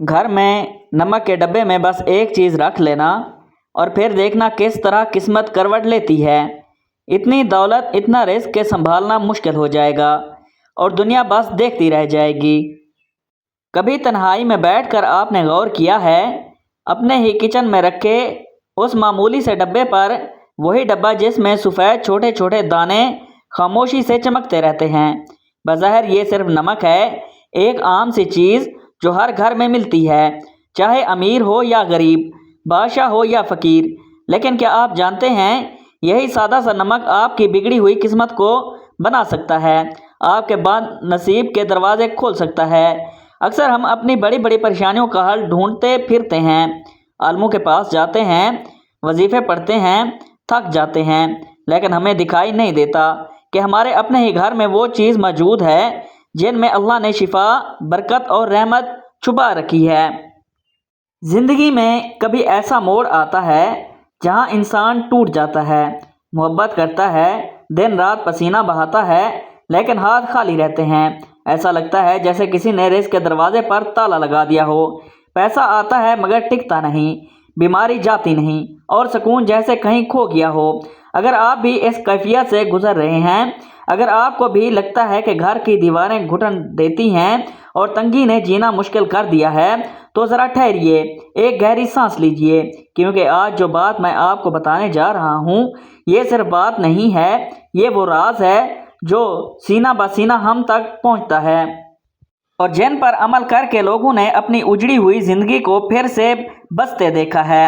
گھر میں نمک کے ڈبے میں بس ایک چیز رکھ لینا اور پھر دیکھنا کس طرح قسمت کروٹ لیتی ہے۔ اتنی دولت، اتنا رزق کے سنبھالنا مشکل ہو جائے گا اور دنیا بس دیکھتی رہ جائے گی۔ کبھی تنہائی میں بیٹھ کر آپ نے غور کیا ہے اپنے ہی کچن میں رکھے اس معمولی سے ڈبے پر، وہی ڈبہ جس میں سفید چھوٹے چھوٹے دانے خاموشی سے چمکتے رہتے ہیں۔ بظاہر یہ صرف نمک ہے، ایک عام سی چیز جو ہر گھر میں ملتی ہے، چاہے امیر ہو یا غریب، بادشاہ ہو یا فقیر۔ لیکن کیا آپ جانتے ہیں یہی سادہ سا نمک آپ کی بگڑی ہوئی قسمت کو بنا سکتا ہے، آپ کے بند نصیب کے دروازے کھول سکتا ہے۔ اکثر ہم اپنی بڑی بڑی پریشانیوں کا حل ڈھونڈتے پھرتے ہیں، عالموں کے پاس جاتے ہیں، وظیفے پڑھتے ہیں، تھک جاتے ہیں، لیکن ہمیں دکھائی نہیں دیتا کہ ہمارے اپنے ہی گھر میں وہ چیز موجود ہے جن میں اللہ نے شفا، برکت اور رحمت چھپا رکھی ہے۔ زندگی میں کبھی ایسا موڑ آتا ہے جہاں انسان ٹوٹ جاتا ہے، محبت کرتا ہے، دن رات پسینہ بہاتا ہے، لیکن ہاتھ خالی رہتے ہیں۔ ایسا لگتا ہے جیسے کسی نے رزق کے دروازے پر تالا لگا دیا ہو۔ پیسہ آتا ہے مگر ٹکتا نہیں، بیماری جاتی نہیں، اور سکون جیسے کہیں کھو گیا ہو۔ اگر آپ بھی اس کیفیت سے گزر رہے ہیں، اگر آپ کو بھی لگتا ہے کہ گھر کی دیواریں گھٹن دیتی ہیں اور تنگی نے جینا مشکل کر دیا ہے، تو ذرا ٹھہریے، ایک گہری سانس لیجئے، کیونکہ آج جو بات میں آپ کو بتانے جا رہا ہوں یہ صرف بات نہیں ہے، یہ وہ راز ہے جو سینہ بہ سینہ ہم تک پہنچتا ہے، اور جن پر عمل کر کے لوگوں نے اپنی اجڑی ہوئی زندگی کو پھر سے بستے دیکھا ہے۔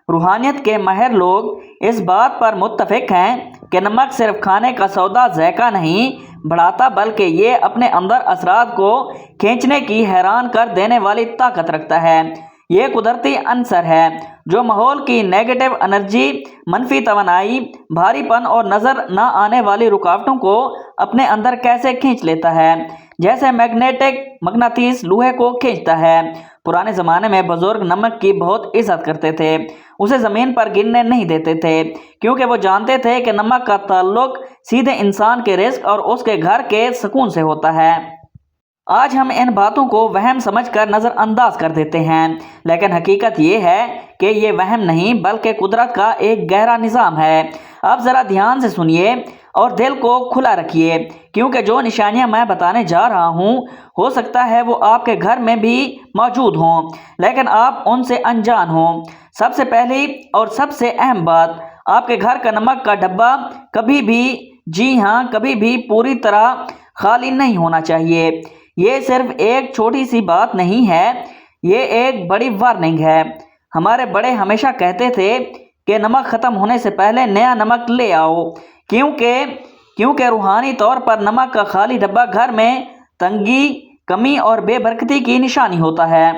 روحانیت کے ماہر لوگ اس بات پر متفق ہیں کہ نمک صرف کھانے کا سودا ذائقہ نہیں بڑھاتا، بلکہ یہ اپنے اندر اثرات کو کھینچنے کی حیران کر دینے والی طاقت رکھتا ہے۔ یہ قدرتی عنصر ہے جو ماحول کی نیگیٹو انرجی، منفی توانائی، بھاری پن اور نظر نہ آنے والی رکاوٹوں کو اپنے اندر کیسے کھینچ لیتا ہے، جیسے میگنیٹک مقناطیس لوہے کو کھینچتا ہے۔ پرانے زمانے میں بزرگ نمک کی بہت عزت کرتے تھے، اسے زمین پر گرنے نہیں دیتے تھے، کیونکہ وہ جانتے تھے کہ نمک کا تعلق سیدھے انسان کے رزق اور اس کے گھر کے سکون سے ہوتا ہے۔ آج ہم ان باتوں کو وہم سمجھ کر نظر انداز کر دیتے ہیں، لیکن حقیقت یہ ہے کہ یہ وہم نہیں بلکہ قدرت کا ایک گہرا نظام ہے۔ اب ذرا دھیان سے سنیے اور دل کو کھلا رکھیے، کیونکہ جو نشانیاں میں بتانے جا رہا ہوں ہو سکتا ہے وہ آپ کے گھر میں بھی موجود ہوں، لیکن آپ ان سے انجان ہوں۔ سب سے پہلی اور سب سے اہم بات، آپ کے گھر کا نمک کا ڈبہ کبھی بھی، جی ہاں کبھی بھی، پوری طرح خالی نہیں ہونا چاہیے۔ یہ صرف ایک چھوٹی سی بات نہیں ہے، یہ ایک بڑی وارننگ ہے۔ ہمارے بڑے ہمیشہ کہتے تھے کہ نمک ختم ہونے سے پہلے نیا نمک لے آؤ، کیونکہ روحانی طور پر نمک کا خالی ڈبہ گھر میں تنگی، کمی اور بے برکتی کی نشانی ہوتا ہے۔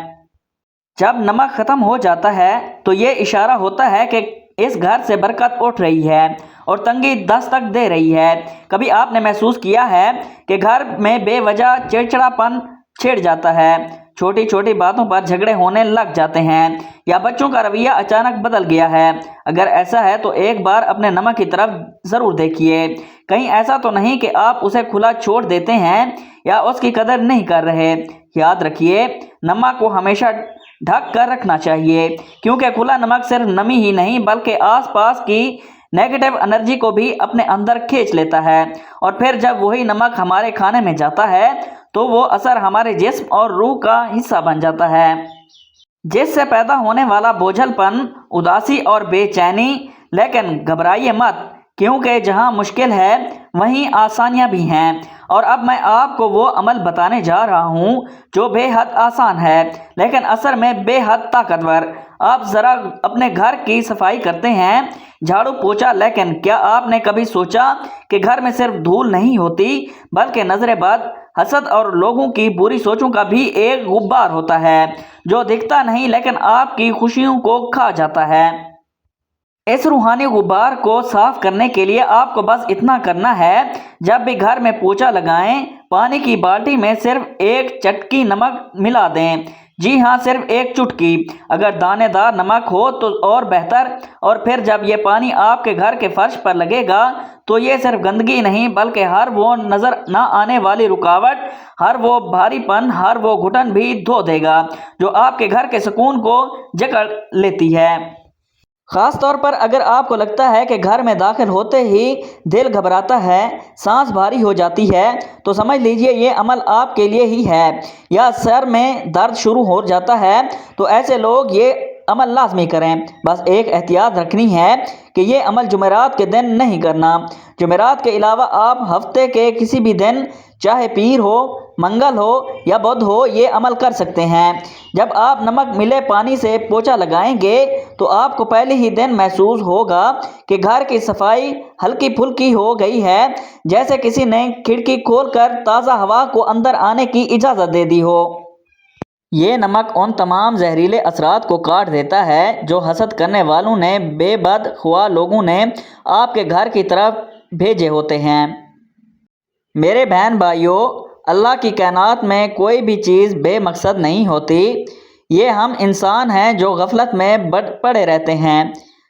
جب نمک ختم ہو جاتا ہے تو یہ اشارہ ہوتا ہے کہ اس گھر سے برکت اٹھ رہی ہے اور تنگی دستک دے رہی ہے۔ کبھی آپ نے محسوس کیا ہے کہ گھر میں بے وجہ چڑچڑاپن چھڑ جاتا ہے، چھوٹی چھوٹی باتوں پر جھگڑے ہونے لگ جاتے ہیں، یا بچوں کا رویہ اچانک بدل گیا ہے؟ اگر ایسا ہے تو ایک بار اپنے نمک کی طرف ضرور دیکھیے، کہیں ایسا تو نہیں کہ آپ اسے کھلا چھوڑ دیتے ہیں یا اس کی قدر نہیں کر رہے۔ یاد رکھیے، نمک کو ہمیشہ ڈھک کر رکھنا چاہیے، کیونکہ کھلا نمک صرف نمی ہی نہیں بلکہ آس پاس کی نیگیٹو انرجی کو بھی اپنے اندر کھینچ لیتا ہے، اور پھر جب وہی نمک ہمارے کھانے میں جاتا ہے تو وہ اثر ہمارے جسم اور روح کا حصہ بن جاتا ہے، جس سے پیدا ہونے والا بوجھل پن، اداسی اور بے چینی۔ لیکن گھبرائیے مت، کیونکہ جہاں مشکل ہے وہیں آسانیاں بھی ہیں، اور اب میں آپ کو وہ عمل بتانے جا رہا ہوں جو بے حد آسان ہے لیکن اثر میں بے حد طاقتور۔ آپ ذرا اپنے گھر کی صفائی کرتے ہیں، جھاڑو پوچھا، لیکن کیا آپ نے کبھی سوچا کہ گھر میں صرف دھول نہیں ہوتی بلکہ نظر بد، حسد اور لوگوں کی بری سوچوں کا بھی ایک غبار ہوتا ہے جو دکھتا نہیں لیکن آپ کی خوشیوں کو کھا جاتا ہے۔ اس روحانی غبار کو صاف کرنے کے لیے آپ کو بس اتنا کرنا ہے، جب بھی گھر میں پوچھا لگائیں، پانی کی بالٹی میں صرف ایک چٹکی نمک ملا دیں، جی ہاں، صرف ایک چٹکی اگر دانے دار نمک ہو تو اور بہتر۔ اور پھر جب یہ پانی آپ کے گھر کے فرش پر لگے گا تو یہ صرف گندگی نہیں بلکہ ہر وہ نظر نہ آنے والی رکاوٹ، ہر وہ بھاری پن، ہر وہ گھٹن بھی دھو دے گا جو آپ کے گھر کے سکون کو جکڑ لیتی ہے۔ خاص طور پر اگر آپ کو لگتا ہے کہ گھر میں داخل ہوتے ہی دل گھبراتا ہے، سانس بھاری ہو جاتی ہے، تو سمجھ لیجئے یہ عمل آپ کے لیے ہی ہے۔ یا سر میں درد شروع ہو جاتا ہے تو ایسے لوگ یہ عمل لازمی کریں۔ بس ایک احتیاط رکھنی ہے کہ یہ عمل جمعرات کے دن نہیں کرنا۔ جمعرات کے علاوہ آپ ہفتے کے کسی بھی دن، چاہے پیر ہو، منگل ہو یا بدھ ہو، یہ عمل کر سکتے ہیں۔ جب آپ نمک ملے پانی سے پوچھا لگائیں گے تو آپ کو پہلے ہی دن محسوس ہوگا کہ گھر کی صفائی ہلکی پھلکی ہو گئی ہے، جیسے کسی نے کھڑکی کھول کر تازہ ہوا کو اندر آنے کی اجازت دے دی ہو۔ یہ نمک ان تمام زہریلے اثرات کو کاٹ دیتا ہے جو حسد کرنے والوں نے، بے بد خواہ لوگوں نے آپ کے گھر کی طرف بھیجے ہوتے ہیں۔ میرے بہن بھائیو، اللہ کی کائنات میں کوئی بھی چیز بے مقصد نہیں ہوتی۔ یہ ہم انسان ہیں جو غفلت میں پڑے رہتے ہیں۔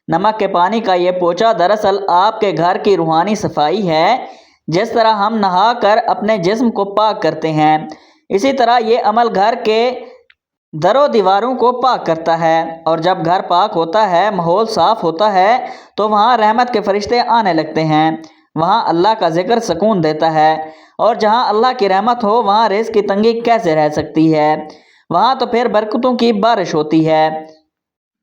نمک کے پانی کا یہ پوچھا دراصل آپ کے گھر کی روحانی صفائی ہے۔ جس طرح ہم نہا کر اپنے جسم کو پاک کرتے ہیں، اسی طرح یہ عمل گھر کے در و دیواروں کو پاک کرتا ہے۔ اور جب گھر پاک ہوتا ہے، ماحول صاف ہوتا ہے، تو وہاں رحمت کے فرشتے آنے لگتے ہیں۔ وہاں اللہ کا ذکر سکون دیتا ہے، اور جہاں اللہ کی رحمت ہو وہاں رزق کی تنگی کیسے رہ سکتی ہے؟ وہاں تو پھر برکتوں کی بارش ہوتی ہے۔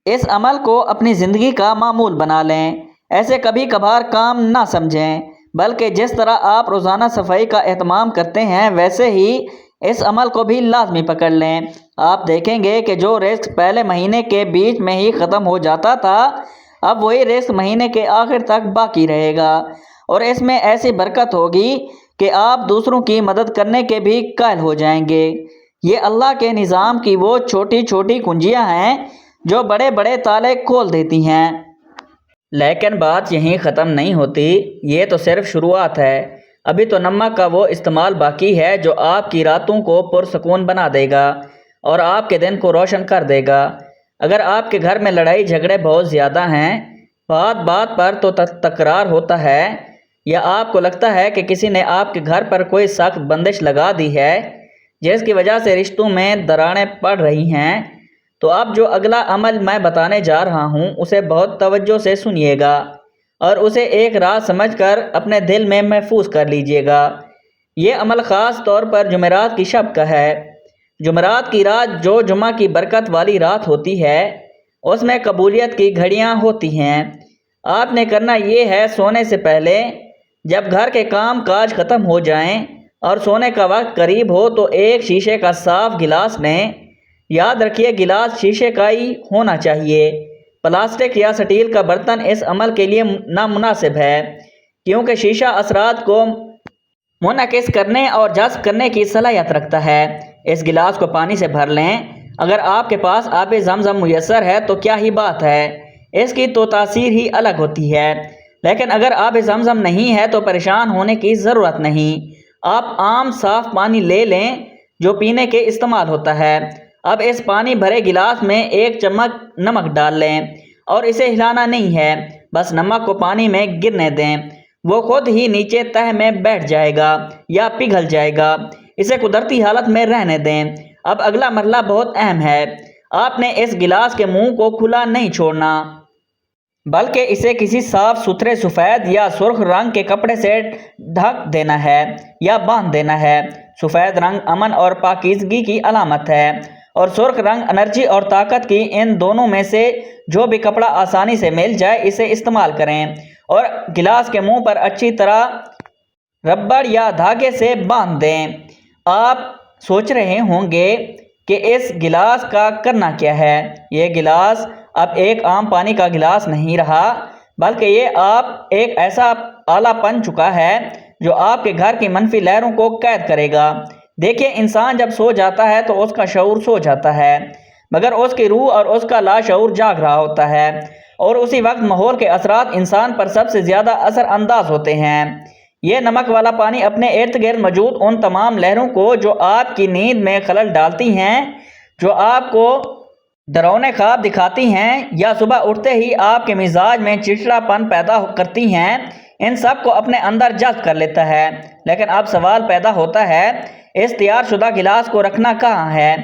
اس عمل کو اپنی زندگی کا معمول بنا لیں۔ ایسے کبھی کبھار کام نہ سمجھیں، بلکہ جس طرح آپ روزانہ صفائی کا اہتمام کرتے ہیں ویسے ہی اس عمل کو بھی لازمی پکڑ لیں۔ آپ دیکھیں گے کہ جو رزق پہلے مہینے کے بیچ میں ہی ختم ہو جاتا تھا، اب وہی رزق مہینے کے آخر تک باقی رہے گا، اور اس میں ایسی برکت ہوگی کہ آپ دوسروں کی مدد کرنے کے بھی قائل ہو جائیں گے۔ یہ اللہ کے نظام کی وہ چھوٹی چھوٹی کنجیاں ہیں جو بڑے بڑے تالے کھول دیتی ہیں۔ لیکن بات یہیں ختم نہیں ہوتی، یہ تو صرف شروعات ہے۔ ابھی تو نمک کا وہ استعمال باقی ہے جو آپ کی راتوں کو پرسکون بنا دے گا اور آپ کے دن کو روشن کر دے گا۔ اگر آپ کے گھر میں لڑائی جھگڑے بہت زیادہ ہیں، بات بات پر تو تکرار ہوتا ہے، یا آپ کو لگتا ہے کہ کسی نے آپ کے گھر پر کوئی سخت بندش لگا دی ہے جس کی وجہ سے رشتوں میں دراڑیں پڑ رہی ہیں، تو اب جو اگلا عمل میں بتانے جا رہا ہوں اسے بہت توجہ سے سنیے گا اور اسے ایک راز سمجھ کر اپنے دل میں محفوظ کر لیجیے گا۔ یہ عمل خاص طور پر جمعرات کی شب کا ہے۔ جمعرات کی رات جو جمعہ کی برکت والی رات ہوتی ہے، اس میں قبولیت کی گھڑیاں ہوتی ہیں۔ آپ نے کرنا یہ ہے، سونے سے پہلے جب گھر کے کام کاج ختم ہو جائیں اور سونے کا وقت قریب ہو تو ایک شیشے کا صاف گلاس لیں۔ یاد رکھیے گلاس شیشے کا ہی ہونا چاہیے۔ پلاسٹک یا سٹیل کا برتن اس عمل کے لیے نامناسب ہے، کیونکہ شیشہ اثرات کو منعکس کرنے اور جذب کرنے کی صلاحیت رکھتا ہے۔ اس گلاس کو پانی سے بھر لیں۔ اگر آپ کے پاس آب زمزم میسر ہے تو کیا ہی بات ہے، اس کی تو تاثیر ہی الگ ہوتی ہے۔ لیکن اگر آب زمزم نہیں ہے تو پریشان ہونے کی ضرورت نہیں، آپ عام صاف پانی لے لیں جو پینے کے استعمال ہوتا ہے۔ اب اس پانی بھرے گلاس میں 1 چمچ نمک ڈال لیں اور اسے ہلانا نہیں ہے، بس نمک کو پانی میں گرنے دیں، وہ خود ہی نیچے تہہ میں بیٹھ جائے گا یا پگھل جائے گا، اسے قدرتی حالت میں رہنے دیں۔ اب اگلا مرحلہ بہت اہم ہے، آپ نے اس گلاس کے منہ کو کھلا نہیں چھوڑنا، بلکہ اسے کسی صاف ستھرے سفید یا سرخ رنگ کے کپڑے سے ڈھک دینا ہے یا باندھ دینا ہے۔ سفید رنگ امن اور پاکیزگی کی علامت ہے، اور سرخ رنگ انرجی اور طاقت کی۔ ان دونوں میں سے جو بھی کپڑا آسانی سے مل جائے اسے استعمال کریں، اور گلاس کے منہ پر اچھی طرح ربڑ یا دھاگے سے باندھ دیں۔ آپ سوچ رہے ہوں گے کہ اس گلاس کا کرنا کیا ہے؟ یہ گلاس اب ایک عام پانی کا گلاس نہیں رہا، بلکہ یہ آپ ایک ایسا آلہ بن چکا ہے جو آپ کے گھر کی منفی لہروں کو قید کرے گا۔ دیکھیے، انسان جب سو جاتا ہے تو اس کا شعور سو جاتا ہے، مگر اس کی روح اور اس کا لاشعور جاگ رہا ہوتا ہے، اور اسی وقت ماحول کے اثرات انسان پر سب سے زیادہ اثر انداز ہوتے ہیں۔ یہ نمک والا پانی اپنے ارد گرد موجود ان تمام لہروں کو جو آپ کی نیند میں خلل ڈالتی ہیں، جو آپ کو ڈراؤنے خواب دکھاتی ہیں یا صبح اٹھتے ہی آپ کے مزاج میں چڑچڑاپن پیدا کرتی ہیں، ان سب کو اپنے اندر جذب کر لیتا ہے۔ لیکن اب سوال پیدا ہوتا ہے، اس تیار شدہ گلاس کو رکھنا کہاں ہے؟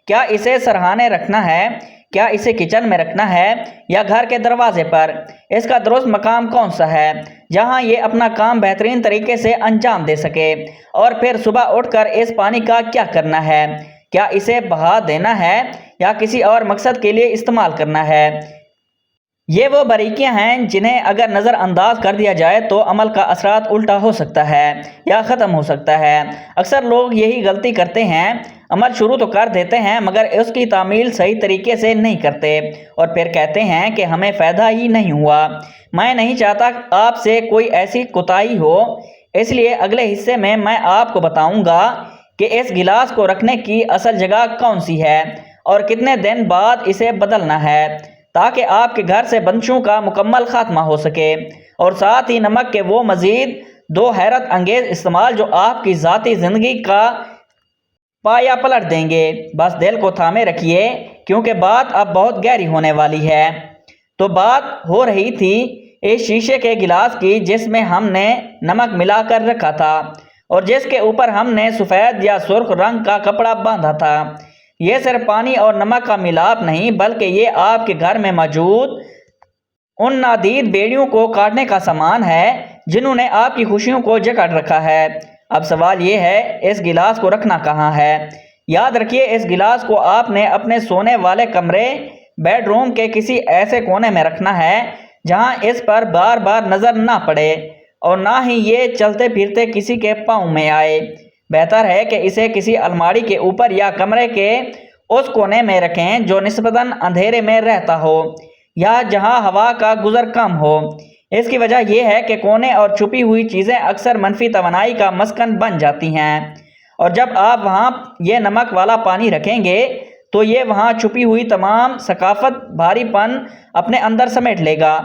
کیا اسے سرہانے رکھنا ہے؟ کیا اسے کچن میں رکھنا ہے یا گھر کے دروازے پر؟ اس کا درست مقام کون سا ہے جہاں یہ اپنا کام بہترین طریقے سے انجام دے سکے؟ اور پھر صبح اٹھ کر اس پانی کا کیا کرنا ہے؟ کیا اسے بہا دینا ہے یا کسی اور مقصد کے لیے استعمال کرنا ہے؟ یہ وہ باریکیاں ہیں جنہیں اگر نظر انداز کر دیا جائے تو عمل کا اثرات الٹا ہو سکتا ہے یا ختم ہو سکتا ہے۔ اکثر لوگ یہی غلطی کرتے ہیں، عمل شروع تو کر دیتے ہیں مگر اس کی تعمیل صحیح طریقے سے نہیں کرتے، اور پھر کہتے ہیں کہ ہمیں فائدہ ہی نہیں ہوا۔ میں نہیں چاہتا آپ سے کوئی ایسی کوتاہی ہو، اس لیے اگلے حصے میں آپ کو بتاؤں گا کہ اس گلاس کو رکھنے کی اصل جگہ کون سی ہے اور کتنے دن بعد اسے بدلنا ہے، تاکہ آپ کے گھر سے بندشوں کا مکمل خاتمہ ہو سکے، اور ساتھ ہی نمک کے وہ مزید دو حیرت انگیز استعمال جو آپ کی ذاتی زندگی کا پایا پلٹ دیں گے۔ بس دل کو تھامے رکھیے کیونکہ بات اب بہت گہری ہونے والی ہے۔ تو بات ہو رہی تھی اس شیشے کے گلاس کی جس میں ہم نے نمک ملا کر رکھا تھا اور جس کے اوپر ہم نے سفید یا سرخ رنگ کا کپڑا باندھا تھا۔ یہ صرف پانی اور نمک کا ملاپ نہیں بلکہ یہ آپ کے گھر میں موجود ان نادید بیڑیوں کو کاٹنے کا سامان ہے جنہوں نے آپ کی خوشیوں کو جکڑ رکھا ہے۔ اب سوال یہ ہے، اس گلاس کو رکھنا کہاں ہے؟ یاد رکھیے، اس گلاس کو آپ نے اپنے سونے والے کمرے، بیڈ روم کے کسی ایسے کونے میں رکھنا ہے جہاں اس پر بار بار نظر نہ پڑے اور نہ ہی یہ چلتے پھرتے کسی کے پاؤں میں آئے۔ بہتر ہے کہ اسے کسی الماری کے اوپر یا کمرے کے اس کونے میں رکھیں جو نسبتاً اندھیرے میں رہتا ہو یا جہاں ہوا کا گزر کم ہو۔ اس کی وجہ یہ ہے کہ کونے اور چھپی ہوئی چیزیں اکثر منفی توانائی کا مسکن بن جاتی ہیں، اور جب آپ وہاں یہ نمک والا پانی رکھیں گے تو یہ وہاں چھپی ہوئی تمام ثقافت بھاری پن اپنے اندر سمیٹ لے گا۔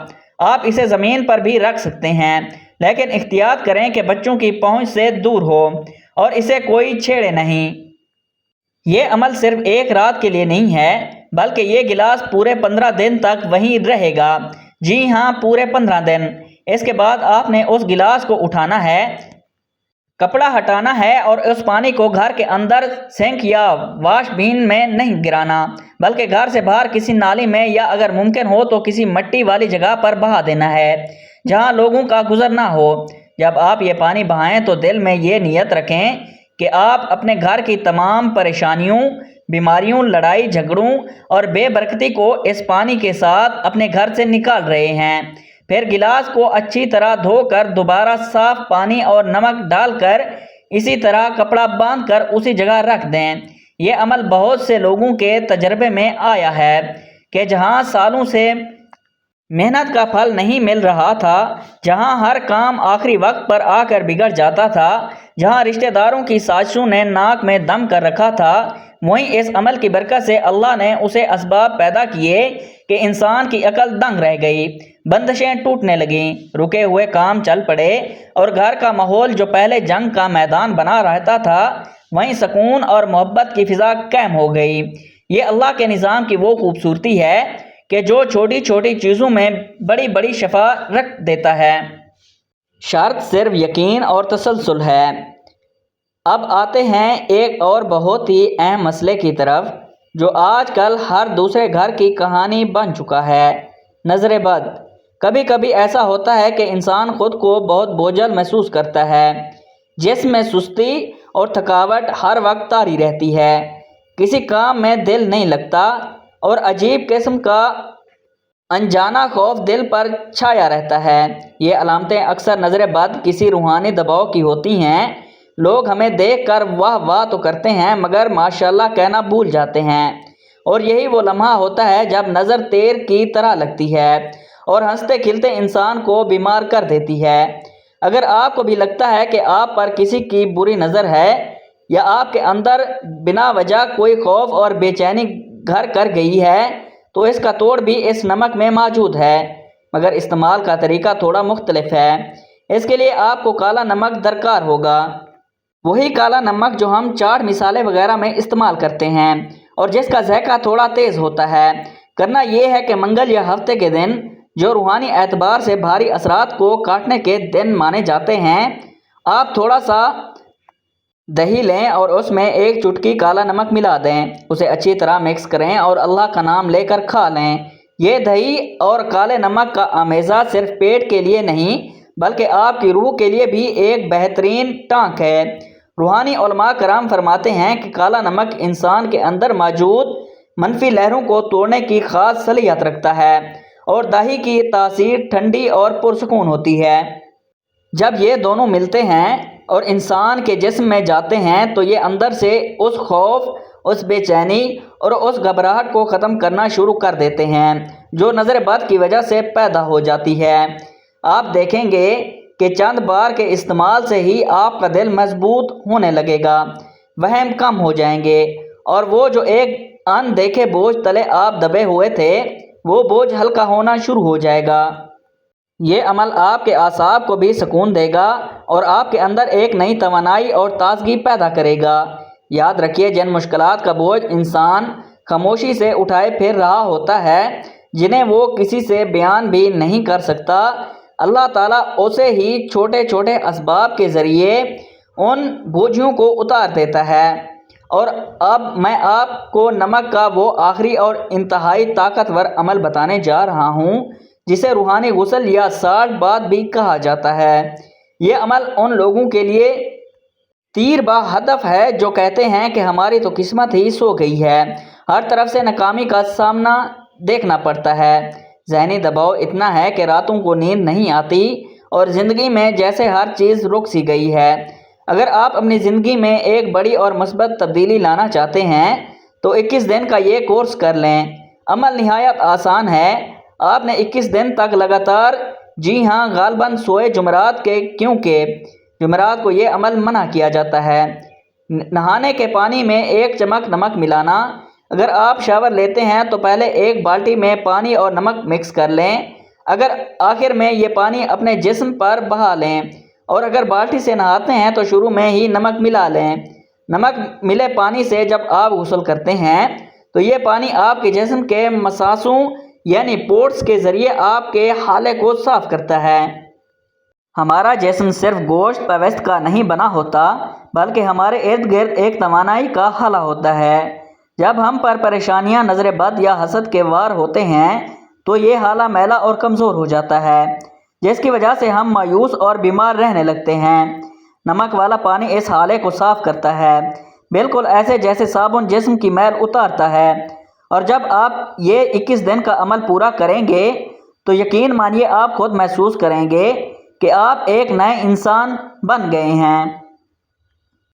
آپ اسے زمین پر بھی رکھ سکتے ہیں، لیکن احتیاط کریں کہ بچوں کی پہنچ سے دور ہو اور اسے کوئی چھیڑے نہیں۔ یہ عمل صرف ایک رات کے لیے نہیں ہے بلکہ یہ گلاس پورے 15 دن تک وہیں رہے گا۔ جی ہاں، پورے 15 دن۔ اس کے بعد آپ نے اس گلاس کو اٹھانا ہے، کپڑا ہٹانا ہے اور اس پانی کو گھر کے اندر سنک یا واش بین میں نہیں گرانا بلکہ گھر سے باہر کسی نالی میں یا اگر ممکن ہو تو کسی مٹی والی جگہ پر بہا دینا ہے جہاں لوگوں کا گزر نہ ہو۔ جب آپ یہ پانی بہائیں تو دل میں یہ نیت رکھیں کہ آپ اپنے گھر کی تمام پریشانیوں، بیماریوں، لڑائی جھگڑوں اور بے برکتی کو اس پانی کے ساتھ اپنے گھر سے نکال رہے ہیں۔ پھر گلاس کو اچھی طرح دھو کر دوبارہ صاف پانی اور نمک ڈال کر اسی طرح کپڑا باندھ کر اسی جگہ رکھ دیں۔ یہ عمل بہت سے لوگوں کے تجربے میں آیا ہے کہ جہاں سالوں سے محنت کا پھل نہیں مل رہا تھا، جہاں ہر کام آخری وقت پر آ کر بگڑ جاتا تھا، جہاں رشتہ داروں کی سازشوں نے ناک میں دم کر رکھا تھا، وہیں اس عمل کی برکت سے اللہ نے اسے اسباب پیدا کیے کہ انسان کی عقل دنگ رہ گئی، بندشیں ٹوٹنے لگیں، رکے ہوئے کام چل پڑے اور گھر کا ماحول جو پہلے جنگ کا میدان بنا رہتا تھا وہیں سکون اور محبت کی فضا قائم ہو گئی۔ یہ اللہ کے نظام کی وہ خوبصورتی ہے کہ جو چھوٹی چھوٹی چیزوں میں بڑی بڑی شفا رکھ دیتا ہے۔ شرط صرف یقین اور تسلسل ہے۔ اب آتے ہیں ایک اور بہت ہی اہم مسئلے کی طرف جو آج کل ہر دوسرے گھر کی کہانی بن چکا ہے، نظر بد۔ کبھی کبھی ایسا ہوتا ہے کہ انسان خود کو بہت بوجھل محسوس کرتا ہے، جسم میں سستی اور تھکاوٹ ہر وقت طاری رہتی ہے، کسی کام میں دل نہیں لگتا اور عجیب قسم کا انجانا خوف دل پر چھایا رہتا ہے۔ یہ علامتیں اکثر نظر بد کسی روحانی دباؤ کی ہوتی ہیں۔ لوگ ہمیں دیکھ کر واہ واہ تو کرتے ہیں مگر ماشاءاللہ کہنا بھول جاتے ہیں، اور یہی وہ لمحہ ہوتا ہے جب نظر تیر کی طرح لگتی ہے اور ہنستے کھلتے انسان کو بیمار کر دیتی ہے۔ اگر آپ کو بھی لگتا ہے کہ آپ پر کسی کی بری نظر ہے یا آپ کے اندر بنا وجہ کوئی خوف اور بے چینی گھر کر گئی ہے تو اس کا توڑ بھی اس نمک میں موجود ہے، مگر استعمال کا طریقہ تھوڑا مختلف ہے۔ اس کے لیے آپ کو کالا نمک درکار ہوگا، وہی کالا نمک جو ہم چاٹ مسالے وغیرہ میں استعمال کرتے ہیں اور جس کا ذائقہ تھوڑا تیز ہوتا ہے۔ کرنا یہ ہے کہ منگل یا ہفتے کے دن جو روحانی اعتبار سے بھاری اثرات کو کاٹنے کے دن مانے جاتے ہیں، آپ تھوڑا سا دہی لیں اور اس میں ایک چٹکی کالا نمک ملا دیں، اسے اچھی طرح مکس کریں اور اللہ کا نام لے کر کھا لیں۔ یہ دہی اور کالے نمک کا آمیزہ صرف پیٹ کے لیے نہیں بلکہ آپ کی روح کے لیے بھی ایک بہترین ٹانک ہے۔ روحانی علماء کرام فرماتے ہیں کہ کالا نمک انسان کے اندر موجود منفی لہروں کو توڑنے کی خاص صلاحیت رکھتا ہے اور دہی کی تاثیر ٹھنڈی اور پرسکون ہوتی ہے۔ جب یہ دونوں ملتے ہیں اور انسان کے جسم میں جاتے ہیں تو یہ اندر سے اس خوف، اس بے چینی اور اس گھبراہٹ کو ختم کرنا شروع کر دیتے ہیں جو نظر بد کی وجہ سے پیدا ہو جاتی ہے۔ آپ دیکھیں گے کہ چند بار کے استعمال سے ہی آپ کا دل مضبوط ہونے لگے گا، وہم کم ہو جائیں گے اور وہ جو ایک ان دیکھے بوجھ تلے آپ دبے ہوئے تھے وہ بوجھ ہلکا ہونا شروع ہو جائے گا۔ یہ عمل آپ کے اعصاب کو بھی سکون دے گا اور آپ کے اندر ایک نئی توانائی اور تازگی پیدا کرے گا۔ یاد رکھیے، جن مشکلات کا بوجھ انسان خاموشی سے اٹھائے پھر رہا ہوتا ہے، جنہیں وہ کسی سے بیان بھی نہیں کر سکتا، اللہ تعالیٰ اسے ہی چھوٹے چھوٹے اسباب کے ذریعے ان بوجھوں کو اتار دیتا ہے۔ اور اب میں آپ کو نمک کا وہ آخری اور انتہائی طاقتور عمل بتانے جا رہا ہوں جسے روحانی غسل یا 60 بات بھی کہا جاتا ہے۔ یہ عمل ان لوگوں کے لیے تیر با ہدف ہے جو کہتے ہیں کہ ہماری تو قسمت ہی سو گئی ہے، ہر طرف سے ناکامی کا سامنا دیکھنا پڑتا ہے۔ ذہنی دباؤ اتنا ہے کہ راتوں کو نیند نہیں آتی اور زندگی میں جیسے ہر چیز رک سی گئی ہے۔ اگر آپ اپنی زندگی میں ایک بڑی اور مثبت تبدیلی لانا چاہتے ہیں تو 21 دن کا یہ کورس کر لیں۔ عمل نہایت آسان ہے۔ آپ نے 21 دن تک لگاتار، جی ہاں غالباً سوئے جمعرات کے، کیونکہ جمعرات کو یہ عمل منع کیا جاتا ہے، نہانے کے پانی میں 1 چمچ نمک ملانا۔ اگر آپ شاور لیتے ہیں تو پہلے ایک بالٹی میں پانی اور نمک مکس کر لیں، اگر آخر میں یہ پانی اپنے جسم پر بہا لیں، اور اگر بالٹی سے نہاتے ہیں تو شروع میں ہی نمک ملا لیں۔ نمک ملے پانی سے جب آپ غسل کرتے ہیں تو یہ پانی آپ کے جسم کے مساسوں یعنی پورٹس کے ذریعے آپ کے حالے کو صاف کرتا ہے۔ ہمارا جسم صرف گوشت پیوست کا نہیں بنا ہوتا بلکہ ہمارے ارد گرد ایک توانائی کا حلہ ہوتا ہے۔ جب ہم پر پریشانیاں، نظر بد یا حسد کے وار ہوتے ہیں تو یہ حالہ میلا اور کمزور ہو جاتا ہے، جس کی وجہ سے ہم مایوس اور بیمار رہنے لگتے ہیں۔ نمک والا پانی اس حالے کو صاف کرتا ہے، بالکل ایسے جیسے صابن جسم کی میل اتارتا ہے۔ اور جب آپ یہ 21 دن کا عمل پورا کریں گے تو یقین مانیے آپ خود محسوس کریں گے کہ آپ ایک نئے انسان بن گئے ہیں۔